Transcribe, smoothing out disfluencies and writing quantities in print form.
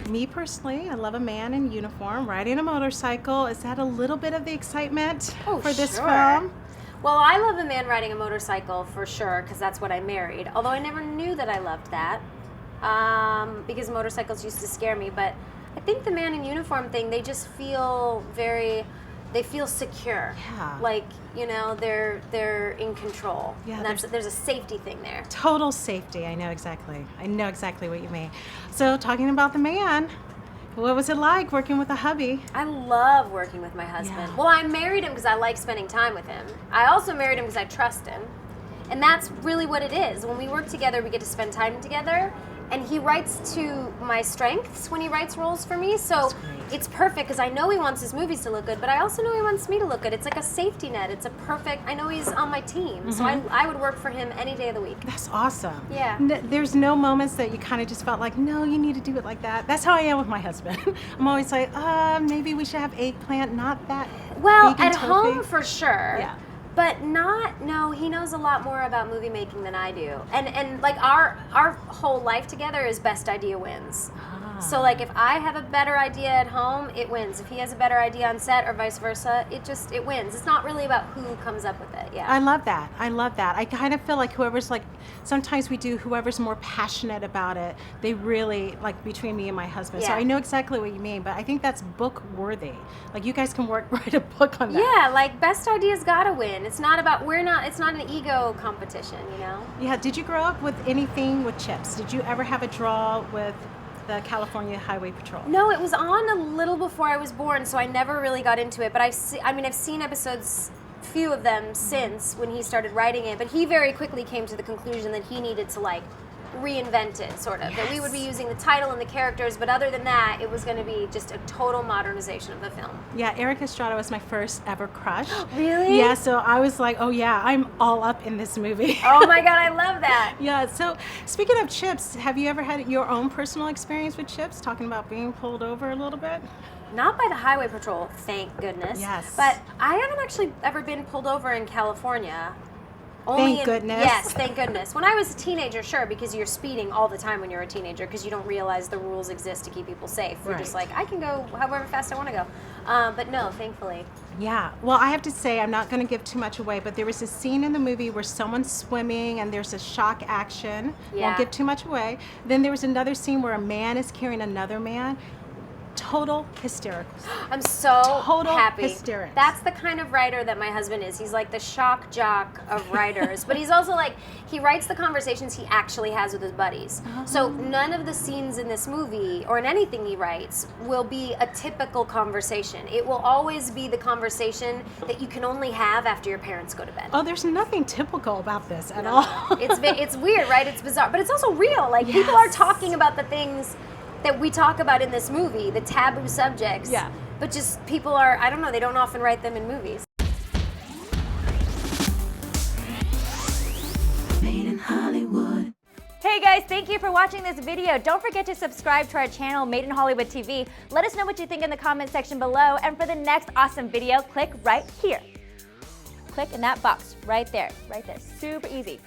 Me personally, I love a man in uniform riding a motorcycle. Is that a little bit of the excitement for this film? Well, I love a man riding a motorcycle for sure, because that's what I married. Although I never knew that I loved that, because motorcycles used to scare me. But I think the man in uniform thing, they just feel they feel secure. Yeah. Like, you know, they're in control. Yeah, and there's a safety thing there. Total safety. I know exactly what you mean. So talking about the man, what was it like working with a hubby? I love working with my husband. Yeah. Well, I married him because I like spending time with him. I also married him because I trust him. And that's really what it is. When we work together, we get to spend time together. And he writes to my strengths when he writes roles for me. So it's perfect because I know he wants his movies to look good, but I also know he wants me to look good. It's like a safety net. It's a perfect, I know he's on my team. So I would work for him any day of the week. That's awesome. Yeah. There's no moments that you kind of just felt like, no, you need to do it like that. That's how I am with my husband. I'm always like, maybe we should have eggplant, not that. Well, vegan at tofu. home for sure. Yeah. But no, he knows a lot more about movie making than I do. And like our whole life together is best idea wins. So like if I have a better idea at home, it wins. If he has a better idea on set or vice versa, it wins. It's not really about who comes up with it. Yeah. I love that. I kind of feel like whoever's like, sometimes we do whoever's more passionate about it, they really, like between me and my husband. So Yeah. I know exactly what you mean, but I think that's book worthy. Like you guys can write a book on that. Yeah, like best ideas gotta win. It's not about, it's not an ego competition, you know? Yeah, did you grow up with anything with CHIPS? Did you ever have a draw with the California Highway Patrol? No, it was on a little before I was born, so I never really got into it. But I've seen episodes, few of them since when he started writing it. But he very quickly came to the conclusion that he needed to like reinvent it, sort of. That we would be using the title and the characters, but other than that, it was going to be just a total modernization of the film. Yeah, Eric Estrada was my first ever crush. Really? Yeah, so I was like, oh yeah, I'm all up in this movie. Oh my God, I love that. Yeah, so speaking of CHIPS, have you ever had your own personal experience with CHIPS, talking about being pulled over a little bit? Not by the Highway Patrol, thank goodness. Yes. But I haven't actually ever been pulled over in California. Thank goodness. Yes, thank goodness. When I was a teenager, sure, because you're speeding all the time when you're a teenager because you don't realize the rules exist to keep people safe. You're just like, I can go however fast I want to go. But no, thankfully. Yeah, well, I have to say, I'm not going to give too much away, but there was a scene in the movie where someone's swimming and there's a shock action. Yeah. Won't give too much away. Then there was another scene where a man is carrying another man. Total hysterical. I'm so Total happy. hysterics. That's the kind of writer that my husband is. He's like the shock jock of writers, but he's also like, he writes the conversations he actually has with his buddies. So none of the scenes in this movie or in anything he writes will be a typical conversation. It will always be the conversation that you can only have after your parents go to bed. Oh, there's nothing typical about this at all. It's weird, right? It's bizarre, but it's also real. Like people are talking about the things that we talk about in this movie, the taboo subjects. Yeah. But just people are, I don't know, they don't often write them in movies. Made in Hollywood. Hey guys, thank you for watching this video. Don't forget to subscribe to our channel, Made in Hollywood TV. Let us know what you think in the comment section below. And for the next awesome video, click right here. Click in that box right there, super easy.